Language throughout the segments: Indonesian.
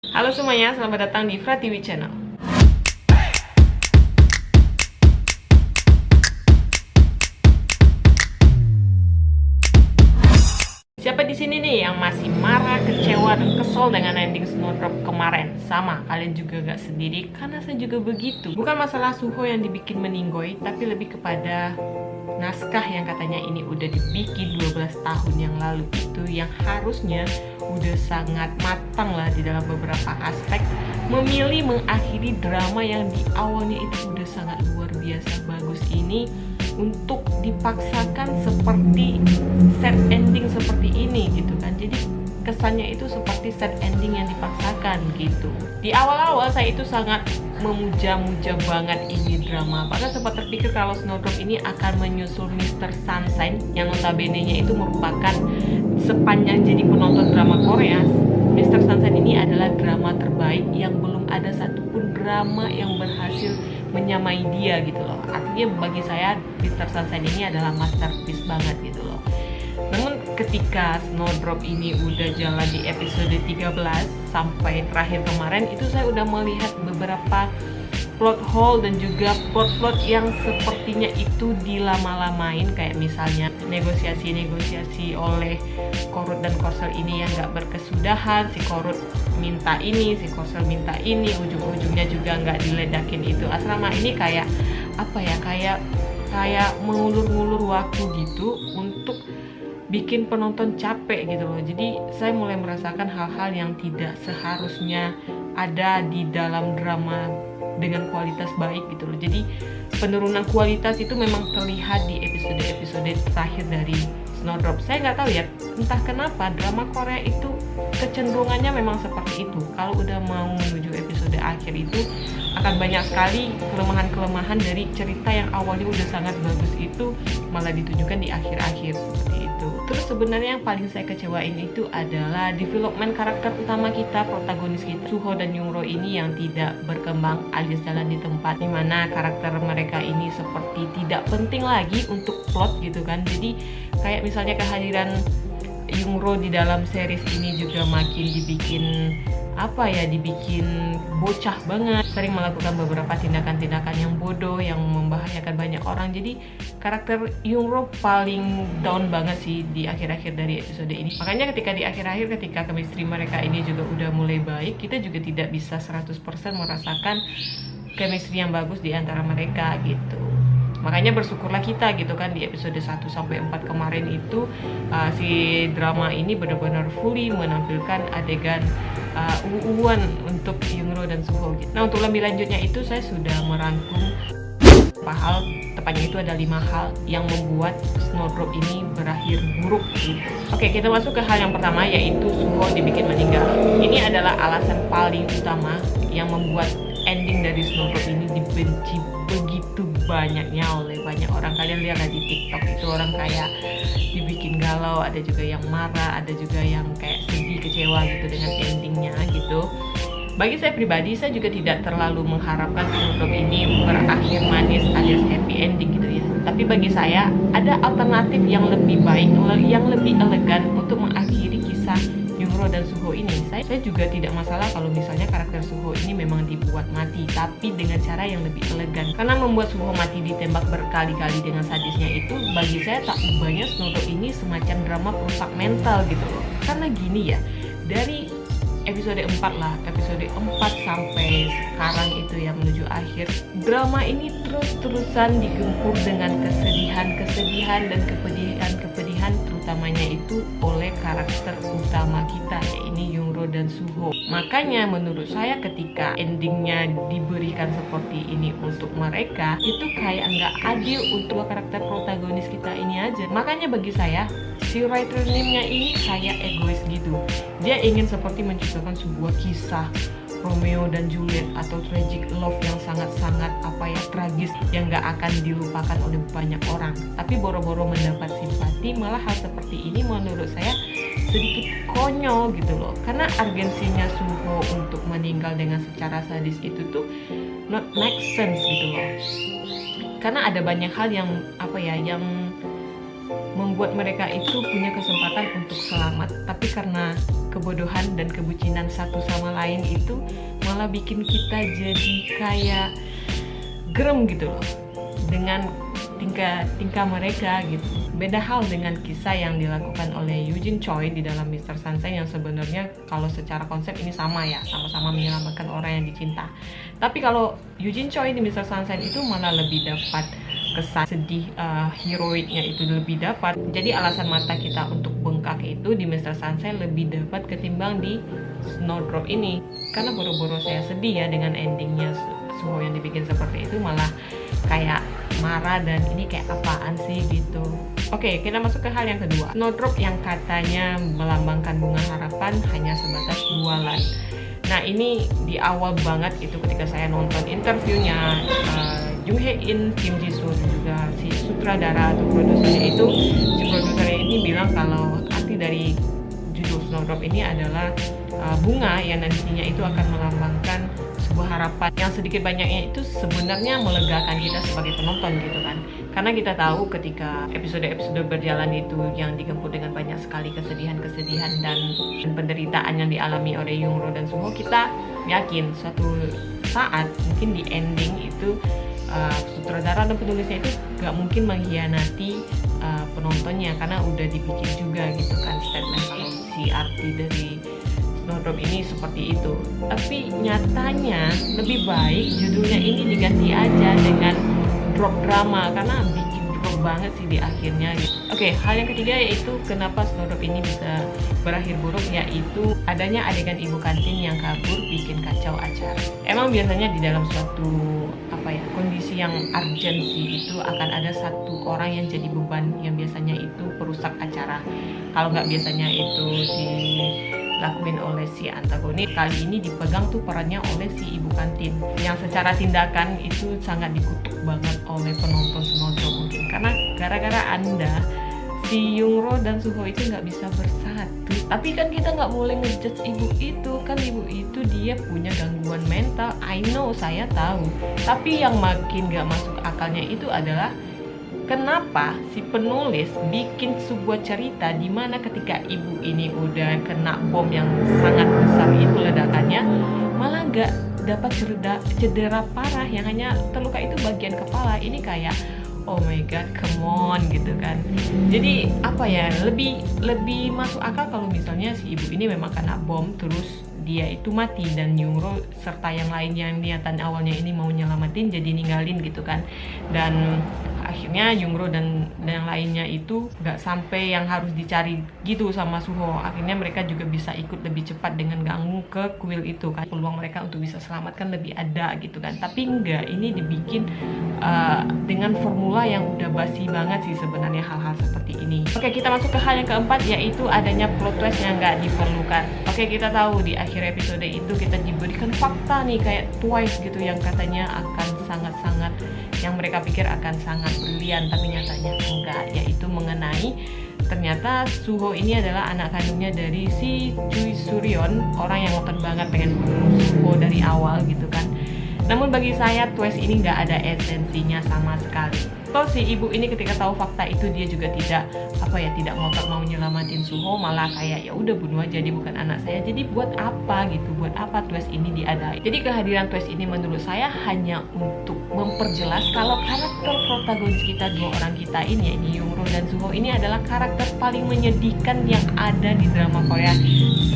Halo semuanya, selamat datang di Fratiwi Channel. Siapa di sini nih yang masih marah, kecewa, dan kesel dengan ending Snowdrop kemarin? Sama, kalian juga gak sendiri, karena saya juga begitu. Bukan masalah Suho yang dibikin meninggoy, tapi lebih kepada naskah yang katanya ini udah dibikin 12 tahun yang lalu itu, yang harusnya udah sangat matang lah di dalam beberapa aspek, memilih mengakhiri drama yang di awalnya itu udah sangat luar biasa bagus ini untuk dipaksakan seperti set ending seperti ini gitu kan. Jadi kesannya itu seperti set ending yang dipaksakan gitu. Di awal-awal saya itu sangat memuja-muja banget ini drama, bahkan sempat terpikir kalau Snowdrop ini akan menyusul Mr. Sunshine yang notabene-nya itu merupakan, sepanjang jadi penonton drama Korea, Mr. Sunshine ini adalah drama terbaik yang belum ada satupun drama yang berhasil menyamai dia gitu loh. Artinya bagi saya Mr. Sunshine ini adalah masterpiece banget gitu loh. Namun ketika Snowdrop ini udah jalan di episode 13 sampai terakhir kemarin, itu saya udah melihat beberapa plot hole dan juga plot-plot yang sepertinya itu dilama-lamain, kayak misalnya negosiasi-negosiasi oleh Korut dan Korsel ini yang gak berkesudahan. Si Korut minta ini, si Korsel minta ini, ujung-ujungnya juga gak diledakin itu asrama. Ini kayak apa ya, kayak mengulur-ngulur waktu gitu untuk bikin penonton capek gitu loh. Jadi saya mulai merasakan hal-hal yang tidak seharusnya ada di dalam drama dengan kualitas baik gitu loh. Jadi penurunan kualitas itu memang terlihat di episode-episode terakhir dari Snowdrop. Saya nggak tahu ya, entah kenapa drama Korea itu kecenderungannya memang seperti itu. Kalau udah mau menuju episode akhir itu akan banyak sekali kelemahan-kelemahan dari cerita yang awalnya udah sangat bagus itu malah ditunjukkan di akhir-akhir seperti itu. Terus sebenarnya yang paling saya kecewain itu adalah development karakter utama kita, protagonis kita, Suho dan Youngro ini yang tidak berkembang alias jalan di tempat, dimana karakter mereka ini seperti tidak penting lagi untuk plot gitu kan. Jadi kayak misalnya kehadiran Youngro di dalam series ini juga makin dibikin dibikin bocah banget, sering melakukan beberapa tindakan-tindakan yang bodoh yang membahayakan banyak orang. Jadi karakter Youngro paling down banget sih di akhir-akhir dari episode ini. Makanya ketika di akhir-akhir, ketika chemistry mereka ini juga udah mulai baik, kita juga tidak bisa 100% merasakan chemistry yang bagus di antara mereka gitu. Makanya bersyukurlah kita gitu kan, di episode 1 sampai 4 kemarin itu si drama ini benar-benar fully menampilkan adegan uuan untuk Youngro dan Suho gitu. Nah, untuk lebih lanjutnya itu saya sudah merangkum beberapa hal, tepatnya itu ada 5 hal yang membuat Snowdrop ini berakhir buruk gitu. Oke, kita masuk ke hal yang pertama, yaitu Suho dibikin meninggal. Ini adalah alasan paling utama yang membuat ending dari Snowdrop ini dibenci begitu banyaknya oleh banyak orang. Kalian lihat di TikTok itu orang kayak dibikin galau, ada juga yang marah, ada juga yang kayak sedih, kecewa gitu dengan endingnya gitu. Bagi saya pribadi, saya juga tidak terlalu mengharapkan Snowdrop ini berakhir manis alias happy ending gitu ya. Tapi bagi saya ada alternatif yang lebih baik, yang lebih elegan untuk mengakhiri kisah Youngro dan Suho ini. Saya juga tidak masalah kalau misalnya karakter Suho ini memang dibuat mati, tapi dengan cara yang lebih elegan. Karena membuat Suho mati ditembak berkali-kali dengan sadisnya itu, bagi saya tak ubahnya Snowdrop ini semacam drama perusak mental gitu loh. Karena gini ya, dari episode 4 lah, episode 4 sampai sekarang itu yang menuju akhir, drama ini terus-terusan digempur dengan kesedihan dan kepedihan terutamanya itu oleh karakter utama kita, yaitu Youngro dan Suho. Makanya menurut saya ketika endingnya diberikan seperti ini untuk mereka, itu kayak nggak adil untuk karakter protagonis kita ini aja. Makanya bagi saya si writer name-nya ini kayak egois gitu. Dia ingin seperti menciptakan sebuah kisah Romeo dan Juliet atau tragic love yang sangat-sangat tragis yang gak akan dilupakan oleh banyak orang. Tapi boro-boro mendapat simpati, malah hal seperti ini menurut saya sedikit konyol gitu loh. Karena urgensinya Suho untuk meninggal dengan secara sadis itu tuh not make sense gitu loh. Karena ada banyak hal yang yang membuat mereka itu punya kesempatan untuk selamat, tapi karena kebodohan dan kebucinan satu sama lain itu malah bikin kita jadi kayak gerem gitu loh dengan tingkah mereka gitu. Beda hal dengan kisah yang dilakukan oleh Eugene Choi di dalam Mr. Sunshine yang sebenarnya kalau secara konsep ini sama ya, sama-sama menyelamatkan orang yang dicinta. Tapi kalau Eugene Choi di Mr. Sunshine itu malah lebih dapat kesan sedih, heroiknya itu lebih dapat. Jadi alasan mata kita untuk bengkak itu di Mr. Sunshine lebih dapat ketimbang di Snowdrop ini. Karena boro-boro saya sedih ya dengan endingnya Suho yang dibikin seperti itu, malah kayak marah dan ini kayak apaan sih gitu. Oke, kita masuk ke hal yang kedua. Snowdrop yang katanya melambangkan bunga harapan hanya sebatas jualan. Nah ini di awal banget itu ketika saya nonton interviewnya Jung Hae In, Kim Ji Soo juga si sutradara atau produsernya itu, si produsernya ini bilang kalau arti dari judul Snowdrop ini adalah bunga yang nantinya itu akan melambangkan sebuah harapan yang sedikit banyaknya itu sebenarnya melegakan kita sebagai penonton gitu kan. Karena kita tahu ketika episode-episode berjalan itu yang digempur dengan banyak sekali kesedihan-kesedihan dan penderitaan yang dialami oleh Youngro dan Suho, kita yakin suatu saat mungkin di ending itu sutradara dan penulisnya itu gak mungkin mengkhianati penontonnya, karena udah dibikin juga gitu kan statement kalau si arti dari Snowdrop ini seperti itu. Tapi nyatanya lebih baik judulnya ini diganti aja dengan drop drama, karena bikin drop banget sih di akhirnya gitu. Oke, hal yang ketiga yaitu kenapa Snowdrop ini bisa berakhir buruk, yaitu adanya adegan ibu kantin yang kabur bikin kacau acara. Emang biasanya di dalam suatu kondisi yang urgensi itu akan ada satu orang yang jadi beban, yang biasanya itu perusak acara. Kalau nggak biasanya itu dilakuin oleh si antagonis, kali ini dipegang tuh perannya oleh si ibu kantin yang secara tindakan itu sangat dikutuk banget oleh penonton Snowdrop mungkin karena gara-gara Anda si Youngro dan Suho itu nggak bisa bersatu. Tapi kan kita nggak boleh ngejudge ibu itu, kan ibu itu dia punya gangguan mental. I know, saya tahu. Tapi yang makin nggak masuk akalnya itu adalah kenapa si penulis bikin sebuah cerita di mana ketika ibu ini udah kena bom yang sangat besar itu ledakannya, malah nggak dapat cedera parah, yang hanya terluka itu bagian kepala. Ini kayak oh my god, come on gitu kan. Jadi lebih masuk akal kalau misalnya si ibu ini memang kena bom terus dia itu mati dan Youngro serta yang lain yang niatan awalnya ini mau nyelamatin jadi ninggalin gitu kan. Dan akhirnya Youngro dan yang lainnya itu nggak sampai yang harus dicari gitu sama Suho. Akhirnya mereka juga bisa ikut lebih cepat dengan ganggu ke kuil itu kan. Peluang mereka untuk bisa selamatkan lebih ada gitu kan. Tapi enggak, ini dibikin dengan formula yang udah basi banget sih sebenarnya hal-hal seperti ini. Oke, kita masuk ke hal yang keempat, yaitu adanya plot twist yang nggak diperlukan. Oke, kita tahu di akhir episode itu kita diberikan fakta nih kayak Twice gitu yang katanya akan sangat-sangat, yang mereka pikir akan sangat brilian, tapi nyatanya enggak, yaitu mengenai ternyata Suho ini adalah anak kandungnya dari si Choi Suryeon, orang yang ngotot banget pengen bunuh Suho dari awal gitu kan. Namun bagi saya twist ini nggak ada esensinya sama sekali. Toh si ibu ini ketika tahu fakta itu dia juga tidak ngotot mau nyelamatin Suho, malah kayak ya udah bunuh aja, dia bukan anak saya. Jadi buat apa gitu? Buat apa twist ini diadai? Jadi kehadiran twist ini menurut saya hanya untuk memperjelas kalau karakter protagonis kita, dua orang kita ini, yaitu Youngro dan Suho ini adalah karakter paling menyedihkan yang ada di drama Korea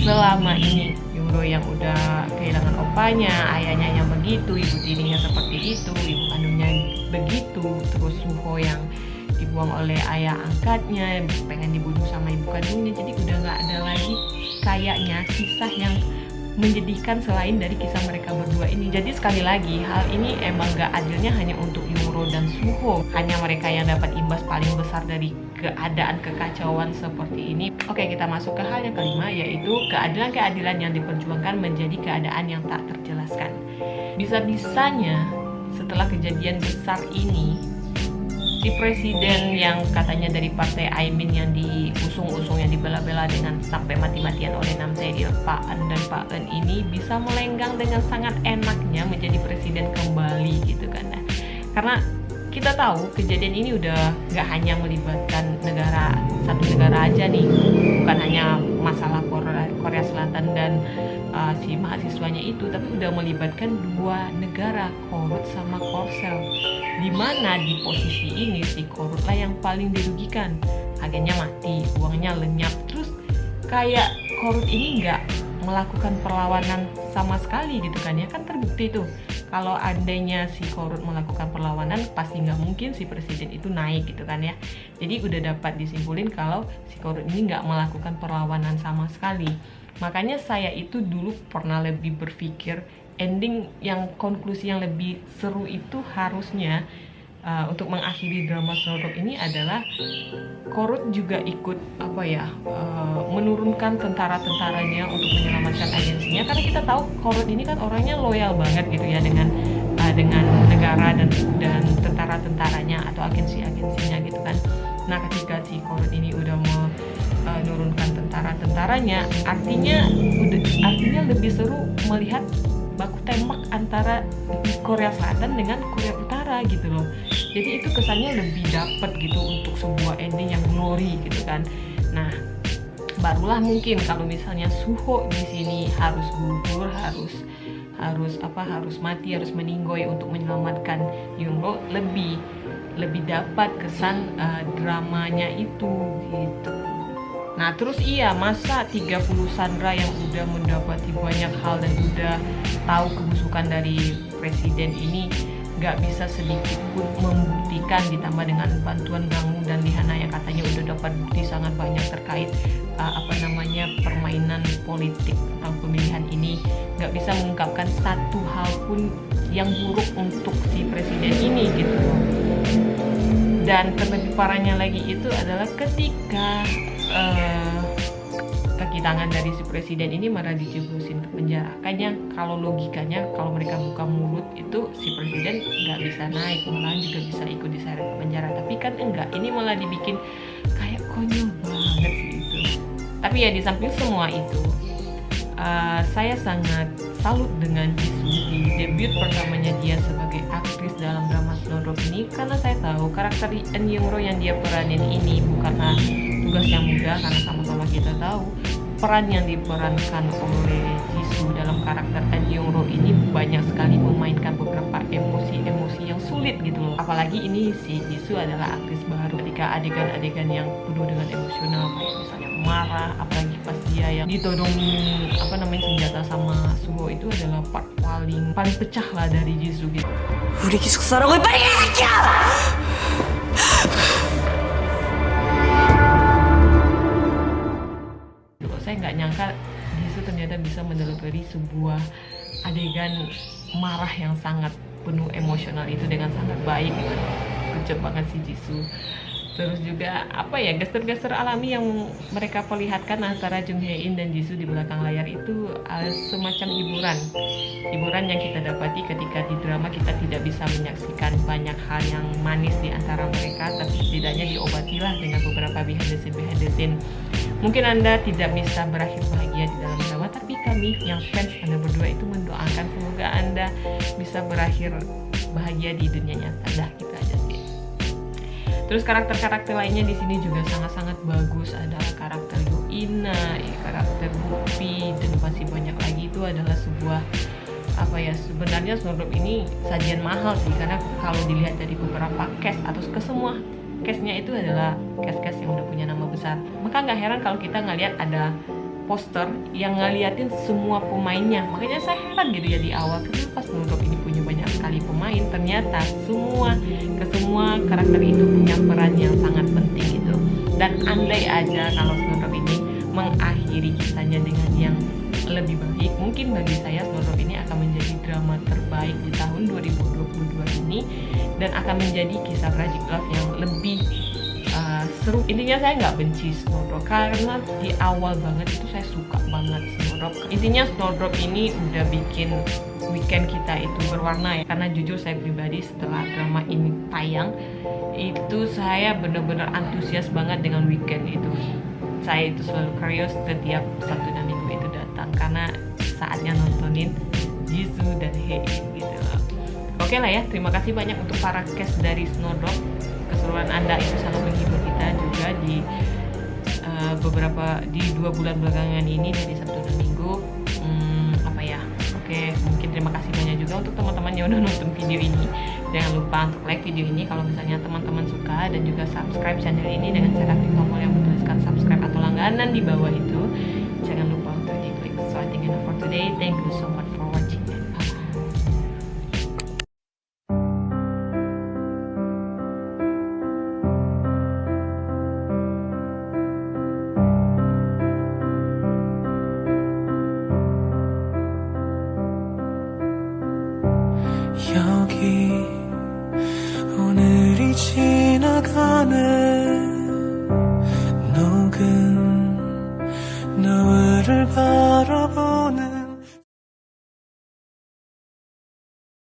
selama ini. Youngro yang udah kehilangan opanya, ayahnya yang begitu, ibu tirinya seperti itu, ibu kandungnya begitu, terus Suho yang dibuang oleh ayah angkatnya, pengen dibunuh sama ibu kandungnya. Jadi udah nggak ada lagi kayaknya kisah yang menjadikan selain dari kisah mereka berdua ini. Jadi sekali lagi hal ini emang nggak adilnya hanya untuk Youngro dan Suho, hanya mereka yang dapat imbas paling besar dari keadaan kekacauan seperti ini. Oke, kita masuk ke hal yang kelima, yaitu keadilan-keadilan yang diperjuangkan menjadi keadaan yang tak terjelaskan. Bisa-bisanya setelah kejadian besar ini, si presiden yang katanya dari partai Aimin yang diusung-usung, yang dibela-bela dengan sampai mati-matian oleh Nam Se-il, Pak Eun dan Pak Eun ini bisa melenggang dengan sangat enaknya menjadi presiden kembali gitu kan. Nah, karena kita tahu kejadian ini udah gak hanya melibatkan satu negara aja nih, bukan hanya masalah Korea Selatan dan si mahasiswanya itu, tapi udah melibatkan dua negara, Korut sama Korsel, dimana di posisi ini si Korut lah yang paling dirugikan. Agennya mati, uangnya lenyap, terus kayak Korut ini nggak melakukan perlawanan sama sekali gitu kan ya, kan terbukti tuh kalau andainya si Korut melakukan perlawanan pasti nggak mungkin si presiden itu naik gitu kan ya. Jadi udah dapat disimpulin kalau si Korut ini nggak melakukan perlawanan sama sekali. Makanya saya itu dulu pernah lebih berpikir ending yang konklusi yang lebih seru itu harusnya untuk mengakhiri drama Snowdrop ini adalah Korut juga ikut menurunkan tentara-tentaranya untuk menyelamatkan agensinya, karena kita tahu Korut ini kan orangnya loyal banget gitu ya dengan negara dan tentara-tentaranya atau agensi-agensinya gitu kan. Nah ketika si Korut ini udah menurunkan tentara-tentaranya, artinya lebih seru melihat baku tembak antara Korea Selatan dengan Korea Utara gitu loh. Jadi itu kesannya lebih dapet gitu untuk sebuah ending yang glory gitu kan. Nah, barulah mungkin kalau misalnya Suho di sini harus gugur, harus mati, harus meninggoy untuk menyelamatkan Yunro, lebih dapat kesan dramanya itu gitu. Nah terus masa 30 Sandra yang udah mendapati banyak hal dan udah tahu kebusukan dari presiden ini gak bisa sedikit pun membuktikan, ditambah dengan bantuan Gangmu dan Lihana yang katanya udah dapat bukti sangat banyak terkait permainan politik tentang pemilihan ini, gak bisa mengungkapkan satu hal pun yang buruk untuk si presiden ini gitu. Dan terlebih parahnya lagi itu adalah ketika kaki tangan dari si presiden ini malah dijeblosin ke penjara. Kayaknya kalau logikanya kalau mereka buka mulut itu si presiden nggak bisa naik, malahan juga bisa ikut diseret ke penjara. Tapi kan enggak, ini malah dibikin kayak konyol banget sih itu. Tapi ya di samping semua itu, saya sangat salut dengan Jisoo di debut pertamanya dia sebagai aktris dalam drama Snowdrop ini, karena saya tahu karakter Eun Young-ro yang dia peranin ini bukanlah tugas yang mudah, karena sama-sama kita tahu peran yang diperankan oleh Jisoo dalam karakter Eun Young-ro ini banyak sekali memainkan beberapa emosi-emosi yang sulit gitu loh. Apalagi ini si Jisoo adalah aktris baru, ketika adegan-adegan yang penuh dengan emosional kayak misalnya marah, apalagi pas dia yang ditodong senjata sama Suho, itu adalah part paling pecah lah dari Jisoo gitu. 우리 기숙사라고 이 빨리 이 새끼야! Saya nggak nyangka Jisoo ternyata bisa mendeliveri sebuah adegan marah yang sangat penuh emosional itu dengan sangat baik gitu. Lucu banget si Jisoo. Terus juga gestur-gestur alami yang mereka perlihatkan antara Jung Hae In dan Jisoo di belakang layar itu semacam hiburan yang kita dapati ketika di drama kita tidak bisa menyaksikan banyak hal yang manis di antara mereka, tapi setidaknya diobatilah dengan beberapa behind the scene. Mungkin Anda tidak bisa berakhir bahagia di dalam drama, tapi kami yang fans Anda berdua itu mendoakan semoga Anda bisa berakhir bahagia di dunia nyata. Dah gitu aja sih. Terus karakter-karakter lainnya di sini juga sangat-sangat bagus. Ada karakter Yoina, karakter Bupi, dan masih banyak lagi. Itu adalah sebuah sebenarnya Snowdrop ini sajian mahal sih, karena kalau dilihat dari beberapa cast atau ke semua castnya itu adalah cast-cast yang udah punya nama besar. Maka nggak heran kalau kita ngeliat ada poster yang ngeliatin semua pemainnya. Makanya saya heran gitu ya di awal, kenapa Snowdrop ini punya banyak sekali pemain. Ternyata semua karakter itu punya peran yang sangat penting gitu. Dan andai aja kalau Snowdrop ini mengakhiri kisahnya dengan yang lebih baik, mungkin bagi saya Snowdrop ini akan menjadi drama terbaik di tahun 2022 ini, dan akan menjadi kisah tragic love yang lebih seru. Intinya saya nggak benci Snowdrop, karena di awal banget itu saya suka banget Snowdrop. Intinya Snowdrop ini udah bikin weekend kita itu berwarna ya, karena jujur saya pribadi setelah drama ini tayang itu saya bener-bener antusias banget dengan weekend itu. Saya itu selalu curious setiap Sabtu dan Minggu itu datang, karena saatnya nontonin Jisoo dan Hae In gitu. Oke lah ya, terima kasih banyak untuk para cast dari Snowdrop. Keseruan Anda itu sangat menghibur kita juga di 2 bulan belakangan ini, dari Sabtu Oke, mungkin terima kasih banyak juga untuk teman-teman yang udah nonton video ini. Jangan lupa untuk like video ini kalau misalnya teman-teman suka, dan juga subscribe channel ini dengan cara klik tombol yang bertuliskan subscribe atau langganan di bawah itu. Jangan lupa untuk diklik. So I think enough for today. Thank you so much for watching. 여기 오늘이 지나가네